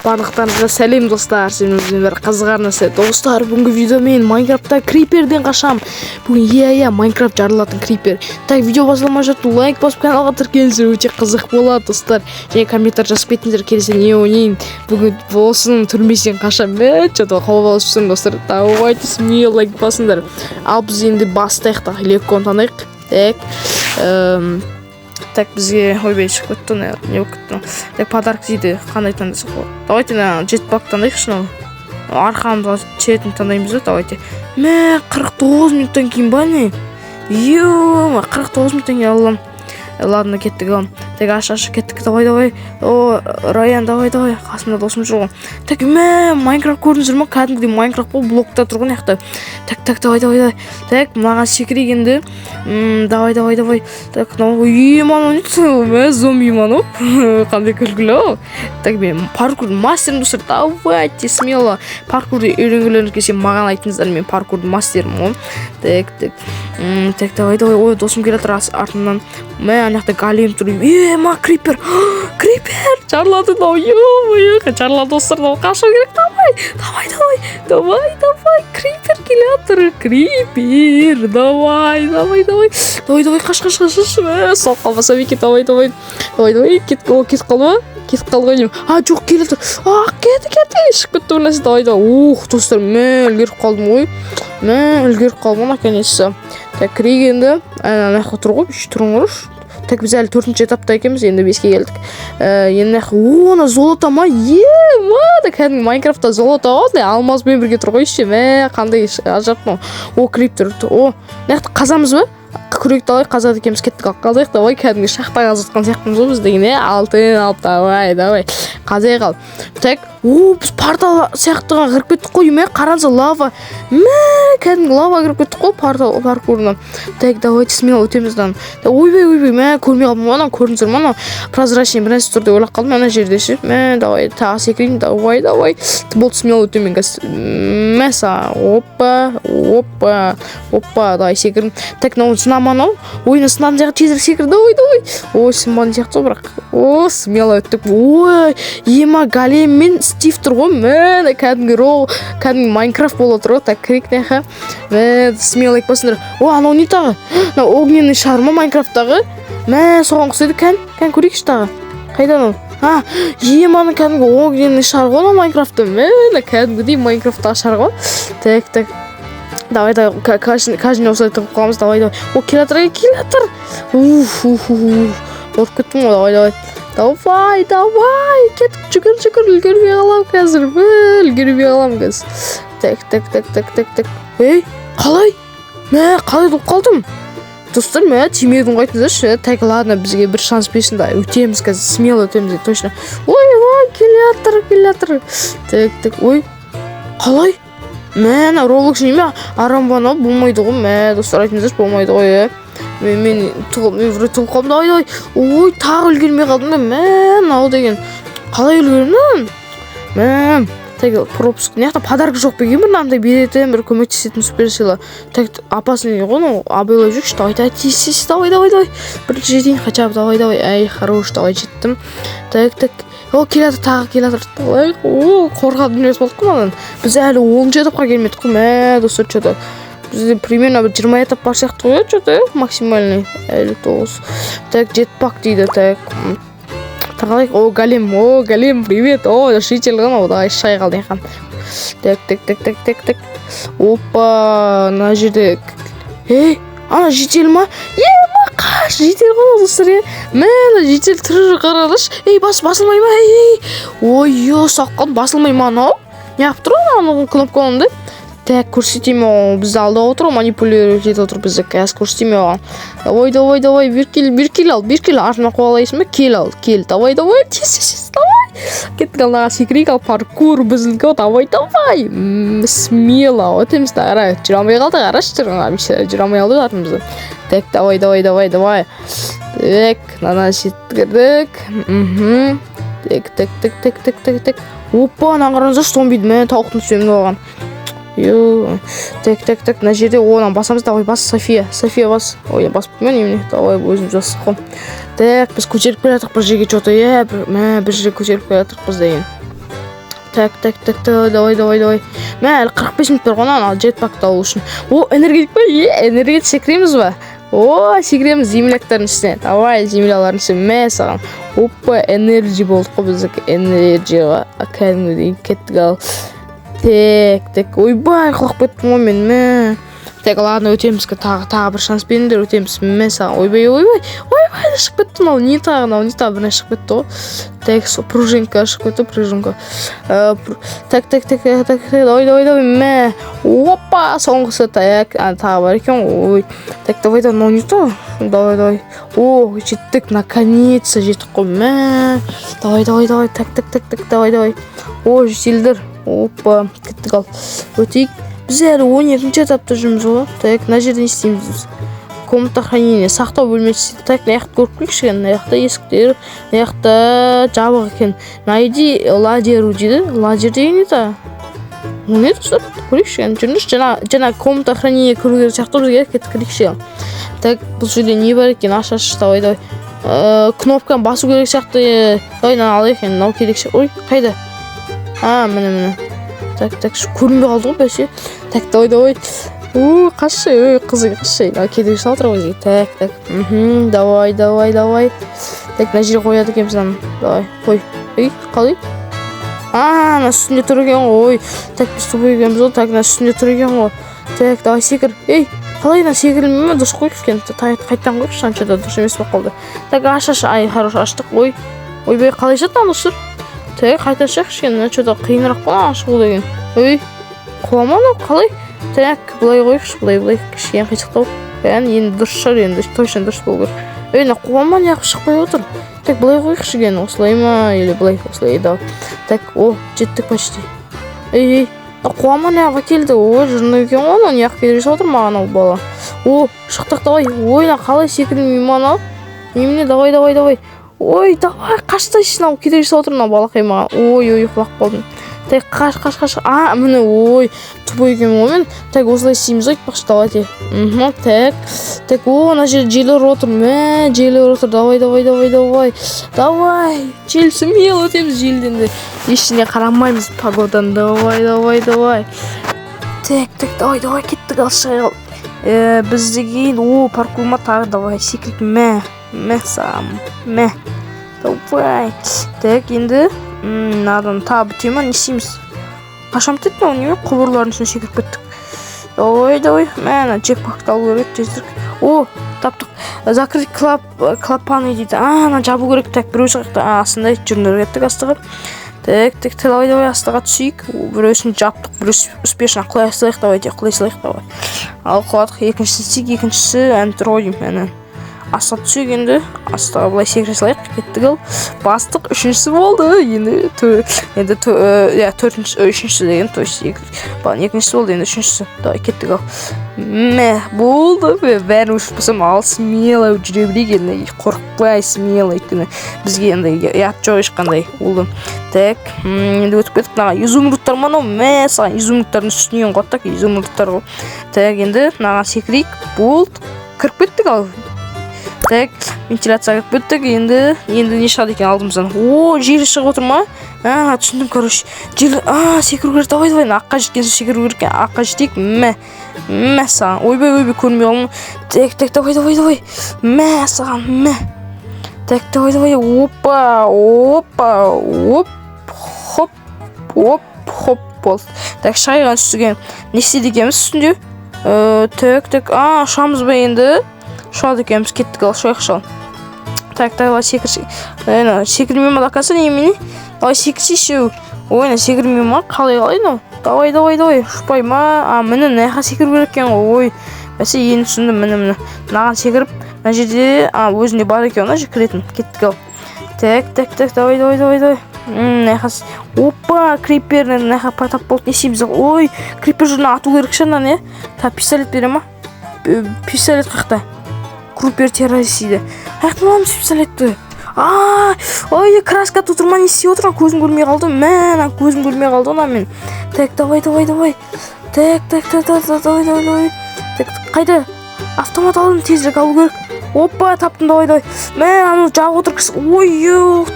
Барлықтарыңызға сәлем достар, сен өзіңдер қызығар нәрсе. Достар, бүгінгі видеомен Майнкрафтта криперден қашам. Бүгін Майнкрафт жарылатын крипер. Так, видео басылмай жатты, лайк басып каналға тіркеліңіздер, өте қызық болады достар. Және комментар жазып кетіңіздер, келсе не ойнайын. Бүгін болсын түрмесінен қашам. Что-то қабыл алып достар. Давайте смело лайк басыңдар. Ал біз енді бастайық та, легко танайық. Так, бізге ойбай шығып кетті, не болып кетті. Так, подарок дейді, қандай таңдайсақ болады. Давайте жетпак таңдайық шынау. Арқамызға четін таңдаймыз да, давайте. 49 минуттан кейін ба не? 49 минуттан кейін алам. Ладно, кеттік алам. Так, ашы кеттік, давай. О, Раян, давай. Қасымда досым жоқ. Так, Майнкрафт көрдіңіздер ма? Кәдімгідей Майнкрафт бұл блокта тұрған яқты. Так, давай. Так, маған секірегенді. Давай. Так, мана не? Зомби мана. Қандай күлгілі. Так, мен паркурдың мастерім достар. Давайте, смело. Паркурды үйренгілеріңіз келсе маған айтыңыздар, мен паркурдың мастерім. Так, давай. Ой, досым келе тұр артымнан. Анақта голем тұр. Крипер жарылады. Жарылады достар. Қашу керек. Давай. Крипер келе тұр. Крипер. Давай. Қаш. Сол қалмаса беке. Давай. Кет қалма. Жоқ, келе тұр. Кетті. Шық кетті бір нәрсе. Давай. Достар, үлгеріп қалдым, наконец-то. Так, кригенді. Анаққа тұр ғой, тұрыңыз. Так, біз әлі 4-ші этапта екенбіз, енді 5-ке келдік. Енді оны золото ма? Кәдімгі Майнкрафтта золото ғой, алмазбен бірге тұр ғой іште. Қандай ажапты. Криптер. Нәқті қазамыз ба? Күректі алайық, қазады екеміз, кеттік қалдайық. Давай, кәдімгі шақта қазатқан сияқтымыз ғой біз деген. Алтын, давай. Қазай қал. Так, біз портал сияқтыға кіріп кеттік қой. Қараңызы лава. Кәдімгі лава кіріп кеттік қой паркурынан. Так, давайте смело өтемізден. Ойбай, көрмей қалдым ғана, көрдіңіздер ма? Прозрачный бір нәрсе тұрды ойлап қалдым, ана жерде ше. Давай, тағы секірейін, давай. Болды, смело өтемен кәз. Опа, давай секірін. Так, сынаман ау. Ойына сынам жағы тезірік секір, давай. Сынбан сияқты бірақ. Смело өттік. Голем мен Стив тұр ғой. Кәдімгі Майнкрафт бола тұр ғой. Так, крик нәқа. Смело ек басындар. Анау не тағы? Огненный шар ма Майнкрафттағы? Соған құсайды. Кән көрейікші тағы. Қайдан ол? Мана кәдімгі огненный шар ғой Майнкрафтты. Кәдімгідей Майнкрафттағы шар ғой. Так. Давай, каждый осылай тұрып қаламыз, давай. Келатыр. Орып кеттім ғой, давай. Кеттік, жүгір, үлгермей қалам қазір. Так. Қалай? Қалай болып қалдым? Достар, тимеудің қайтыңыздаршы. Так, ладно, бізге бір шанс берсін, да, өтеміз қазір, смело өтеміз, точно. Келатыр. Так, қалай? Роблокс неме арамбаны болмайды ғой. Достар, айтыңыздаршы, болмайды ғой. Мен тұлып қалдым, давай. Тағы үлгермей қалдым. Ау деген. Қалай үлгердің? Так, пропуск. Неқта подарок жоқ беген бір намдай беретін, бір көмектесетін суперсила. Так, апасының ғой, абайлап жүрші. Давай. Бірінші жетейін, хотя бы, давай. Хорош, давай, жеттім. Так. Келатыр. Қорғадым емес болдық қой маған. Біз әлі 10 этапқа келмедік қой. Достар, что-то. Бізде примерно 20 этап бар сияқты ғой, что-то максимальный. Әлі 9. Так, жетпак дейді. Так. Тағалайық. Голем, привет. Житель ғана, давай, шай қалды еқан. Так. Опа, на жерде. Ана житель ма? Қаш, житель ғой достар. Житель түрі қаралыш. Басылмай ма? Саққан басылмай ма анау? Неғып тұр ана кнопканы? Так, көрсетейме оған. Бізді алда отыр, манипулировать етіп отыр бізді. Қазір көрсетейме оған. Давай, бір кел ал. Артына қуалайсың ба? Кел ал. Давай. Тез. Кеттік алдағы секірейік ал. Паркур бізділгі. Давай. Смело. Өтеміз да, жүре алмай қалды. Жүре алмай қалды артымызды. Так, давай. Так, нана сеттірдік. Так. Опа, нағырыңызда зомбиді. Тауықтың түсемін оған. Так, на жерде оған басамыз. Давай, бас, София бас. Басып мен, давай, өзіміз жасық қой. Так, біз көтеріп келатық бір жерге, бір жерге көтеріп келатық біз деген. Так, давай. Мә, әлі 45 минут бар ғой ана жетпакты алу үшін. О, энергетик па? Энергетик секіреміз ба? О, секіреміз земляктардың ішіне. Давай, землялардың ішіне. Мә, саған. Опа, энерджи болдық қой біздікі. Энерджиға. Кәдімгідей кеттік ал. Так. Ойбай, құлақ кеттім ғой мен. Мә. Так, ладно, өтеміз. Тағы бір шанс беріңдер, өтеміз. Мә, саған. Ойбай, шығып кетті мынау. Не тағы біріне шығып кетті ғой. Так, пружинка шығып кетті, пружинка. Так, давай, мә. Опа, соңғысы, так, тағы бар екен, ой. Так, давай, мынау не то? Давай. О, жеттік, наконец-то жеттік қой, мә. Давай, так, давай. О, жетелдір. Опа, кеттік ал. Өтейік. Біз әлі 12-ші этапта жүрміз ғой. Так, мына жерде не істейміз біз? Комната хранения, сақтау бөлмесі. Так, мына жақты көріп келші екен. Мына жақта есіктер, мына жақта жабық екен. Найди ладеру дейді. Ладер деген не та? Ол не достар? Көрейікші екен. Жүріңізші, жаңа комната хранения көргені сияқты бізге кетіп көрейікші екен. Так, бұл жерде не бар екен? Аш, давай. Кнопканы басу керек сияқты. Давай, алайық екен. Мынау керекші. Ой, қайда? Міне. Так, көрінбей қалды ғой бәсе. Так, давай. Қашай, қызы қашай. Кедергі салдыр ғой. Так. Давай. Так, мына жерге қояды екенбіз аны. Давай, қой. Қалай? Мына үстінде тұр екен ғой. Так, біз тұр екенбіз ғой. Так, мына үстінде тұр екен ғой. Так, давай секір. Қалай мына секірілмей ме? Дұрыс қойып екен. Қайттан қойып, шаншада дұрыс емес болып қалды. Так, аш. Хорош, аштық. Ойбай, қалай жаттан дұрыстыр? Так, қайта шақшы екен. Что-то қиынырақ қой шығу деген. Құламан қалай? Так, бұлай қойықшы, бұлай кішкен қисықтау. Енді дұрыс шығар, енді точно дұрыс болу керек. Құламан яқып шықпай отыр. Так, бұлай қойықшы екен, осылай ма, или бұлай, осылай еді. Так, жеттік почти. Құламан яқып келді, жырны екен ғой, яқып келесі отыр маған ол бала. Шықтық, давай, қалай секірмей мана? Немене, давай. Давай, қаштайшын ау, келесі отыр мына балақай маған. Құлақ болдым. Так, қаш. Міне, тупой екен ғой мен. Так, осылай істейміз айтпақшы, давайте. Так, ана жерде желер отыр. Мә, желер отыр. Давай. Жел смело өтеміз желден де. Ештеңе қарамаймыз погоданы. Давай. Так, давай, кеттік ал шайғал. Бізде кейін, паркурма тағы, давай, секіріп. Мә, сам. Давай. Так, енді надан табы тема не істейміз? Қашам тетті ма? Неме? Құбырлардың үстіне секіріп кеттік. Давай. Мәна, джекпакты алу керек, тездірік. Таптық. Закрыть клапаны дейді. Ана жабу керек. Так, біреу шығықты. Асында жүріндер кеттік астыға. Так, давай, астыға түсейік. Біреусін жаптық, біреусі успешно құлай салайық. Ал құладық, екіншісі әнтір ойдым. Астыға түсейік енді. Астыға бұлай секіре салайық. Кеттік ал. Бастық, үшіншісі болды. Енді үшіншісі деген, то есть екіншісі болды, енді үшіншісі. Давай, кеттік ал. Мә, болды. Бәрін өшіп болсам, ал смело жүре білейік енді. Қорықпай, смело өйткені. Бізге енді ят жоқ ешқандай болды. Так, енді өтіп кеттік. Наға изумруттар мынау. Мә, саған изумруттардың үстінен қоттық. Изумруттар ғой. Так, енді наға секірейік. Болды. Кіріп кеттік ал. Так, вентиляция кіріп кеттік. Енді не шығады екен алдымыздан. Жел шығып отыр ма? Түсіндім, короче. Жел, секіру керек. Давай. Аққа жеткенсін секіру керек. Аққа жетейік. Мә, саған. Ойбай, көрмей қалмын. Так, давай. Мә, саған, мә. Так, давай. Опа. Хоп. Болды. Так, шайған үстіген. Не істеді екенбіз үстінде? Так. Ұшамыз ба енді? Ұшады екенбіз, кеттік ал, шайық. Так, давай, секірмей ма дақасы немене? Давай, секірсейші. Секірмей ма? Қалай, давай. Ұшпай ма? Міне, нәға секіру керек екен ғой. Бәсе, енді түсіндім, міне. Наған секіріп, мына жерде өзінде бар екен, мына жер кіретін. Кеттік ал. Так, давай. Нәқас. Опа, криперінен нәқа тап болды. Не істейміз? Крипер жүріне ату керек шана, не? Та, пистолет бере ма? Пистолет қақта. Крупер террорист дейді. Қаяқтыламыз пистолетті. Краска тұтырма не істей отырған? Көзім көрмей қалды. Көзім көрмей қалды она мен. Так, давай. Так, қайда? Автомат алдым, тезірек алу керек. Опа, таптым, давай. Аны жағы отырғыз.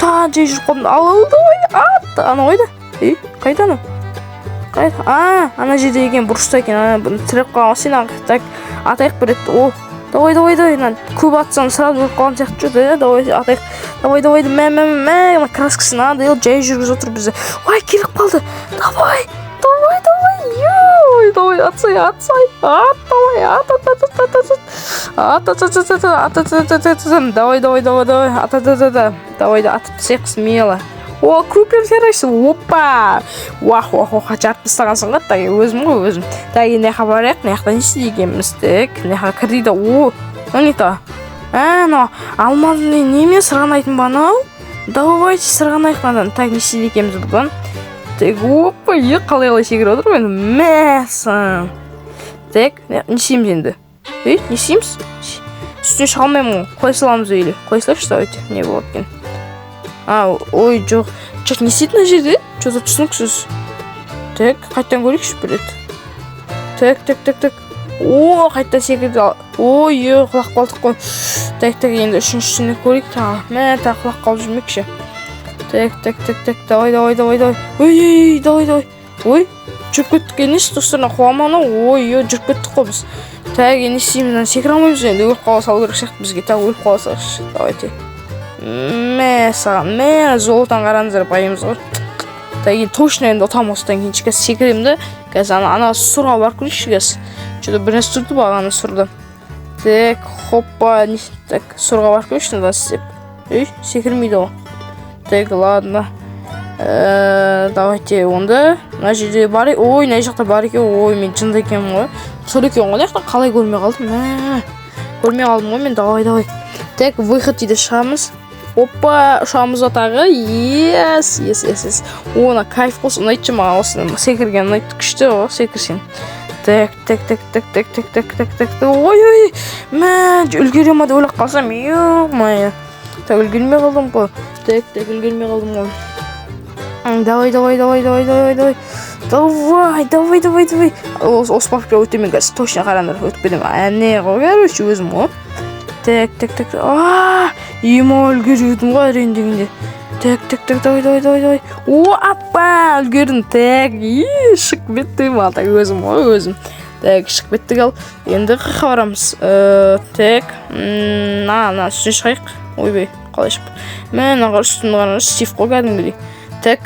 Та, жей жүріп қалдым. Ал, давай. Ана ойда. Қайда ана? Қайда? Ана жерде екен, бұрышта екен. Бұны тіреп қалған сен так атайық бір рет. О, давай. Көп атсаң сразу өліп қалған сияқты жүрді. Давай атайық. Давай. Мә, краскасын ады, жай жүргізіп отыр бізді. Ой, келіп қалды. Давай. Давай, атсай. Давай, атып тісек смело. О, Крупер терайсың. Опа. Уах, жарып тастағансың ғой. Так, өзім. Так, не хабарайық, не жақтан естеді екенбіз. Так, не жаққа кірдейді. О, не та? Алмазын неме сырғанайтын банау? Давайте сырғанайық. Так, не естеді екенбіз бұдан. Так, опа, қалай секіріп отыр мен. Мәсің. Так, не істейміз енді? Не істейміз? Үстіне шығалмаймын ғой. Қалай саламыз өйлі? Қалай салайықшы, давайте. Не болады екен? Ой, жоқ. Не істейді мына жерде? Что-то түсініксіз. Так, қайттан көрейікші бір рет. Так. О, қайттан секірді. Ой, құлақ қалдық қой. Так, енді үшіншісіне көрейік тағы. Мә, тағы құлақ қалып жүрмекші. Так. Давай. Ой, давай. Ой, жүріп кеттік енес, достарына қуаманы. Ой, жүріп кеттік қой біз. Так, не істейміз, секіре алмаймыз енді. Өліп қала салу керек сияқты бізге. Так, өліп қала салшы. Давайте. Мә, золотан қараңыздар байымыз ғой. Так, енді точно енді ұтам осыдан кейін шекес секіремді. Қазір ана сұрға барып көрейікші кәз. Что-то бір нәрсе тұрды бағаны сұрды. Так, хоппа. Так, сұрға барып көрейікші да істеп. Секірмейді ғой. Так, ладно. Давайте онда. Мына жерде бар екен. Ой, мына жақта бар екен. Ой, мен жынды екенмін ғой. Сол екен ғой. Қалай көрмей қалдым? Көрмей қалдым ғой мен. Давай. Так, выход дейді шығамыз. Опа, ұшамыз атағы. Yes. Ona кайф қос. Ұнайтшы маған осыны. Секірген ұнайтты күшті ғой. Секірсен. Так. Ой. Мә, үлгерем ады өлік қалсам. Ё-мая. Так, үлгермей қалдым ғой. Так, үлгермей қалдым ғой. Давай. Осы паркқа өтемен кәз. Точно қарандар өтпедім. Әне ғой, короче, өзім ғой. Так. Ема үлгердім ғой әрендегінде. Так, давай. О, апа, үлгердім. Так, шық бетті ма. Так, өзім ғой. Так, шық бетті қал. Енді қаққа барамыз. Так, на, үстіне шығайық. Ойбай, қалай шық. Мен ағар үстімді ғана Стив қой кәдімгідей. Так,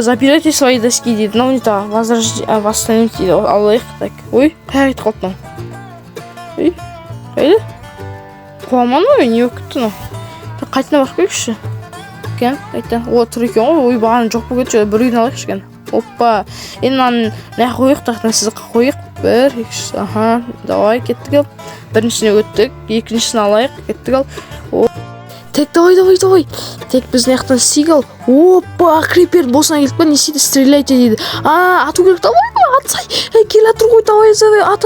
забирайте свои доски дейді. Мынау не та, восстановить дейді. Алайық. Так, ой, қайрайт қалды. Ой, қайды? Қуаман ой, не өкітті nå. Қайтына барып көрейікші. Қайттан. О, тұр екен ғой. Ой, бағаны жоқ болып кетті. Бір үйін алайықшы екен. Опа. Енді мынаны не қойық, тақтан сізді қойық. Бір, екіншісі. Давай, кеттік ал. Біріншісіне өттік. Екіншісін алайық. Кеттік ал. Так, давай. Так, біз наяқтан істейік ал. Опа, Крипер босына келіп бән, несейді стреляйте дейді. Ату керек, давай, атсай. Кел атыр ғой, давай, ат.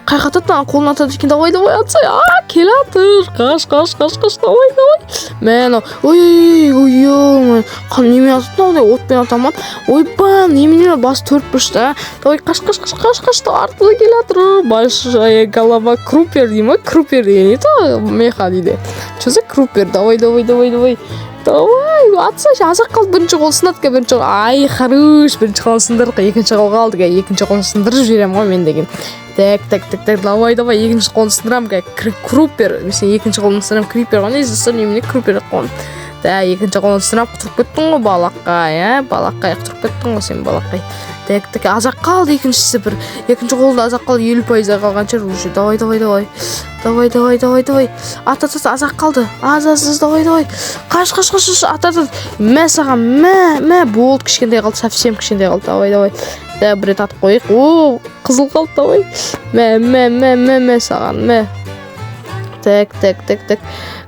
Қайқа атады, қолын атады екен, давай, атсай. Кел атыр, қаш, давай. Мен, ой, қан немен атады, отпен атаман. Ойбан, немен бас төрт бұрышты, давай, қаш, артыда кел атыр. Большая голова Крупер деймі, Крупер деймі, меха дейді. Что за Крупер, давай. Давай, атсай, азақ қалды бірінші қол сынады бірінші қол. Ай, қарыш, бірінші қол сындырдық, екінші қол қалды екінші қол сындырып жіберем ғой мен деген. Так, давай, екінші қол сындырам Крупер. Мен екінші қол сындырам Крипер ғой, несі немене Крупер қол. Так, екінші қол сындырап құтырып кеттің ғой балаққай, құтырып кеттің ғой сен балаққай. Так, азақ қалды екіншісі бір. Екінші қолда азақ қалды 50% қалған шыр уже. Давай. Ат, азақ қалды. Аз, давай. Қаш, ат. Мә саған, мә, болды, кішкентай қалды, совсем кішкентай қалды. Давай. Да, бір рет ат қойық. О, қызыл қалды, давай. Мә саған, мә. Так.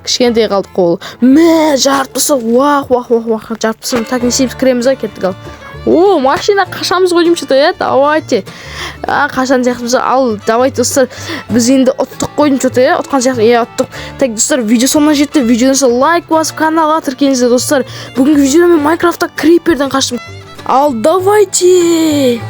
Кішкентай қалды қол. Мә, жарпысы, уақ, жарпысы. Так, несейбіз кіреміз кеттік ал. О, машина қашамыз ғой деймші, давайте. Қашан сияқтымыз, ал, давайте, достар, біз енді ұттық қойдым что-то, ұтқан сияқты, ұттық. Так, достар, видео соңына жетті, видеодан лайк басып, каналға тіркеліңіздер, достар. Бүгінгі видеода мен Майнкрафтта Криперден қаштым. Ал, давайте!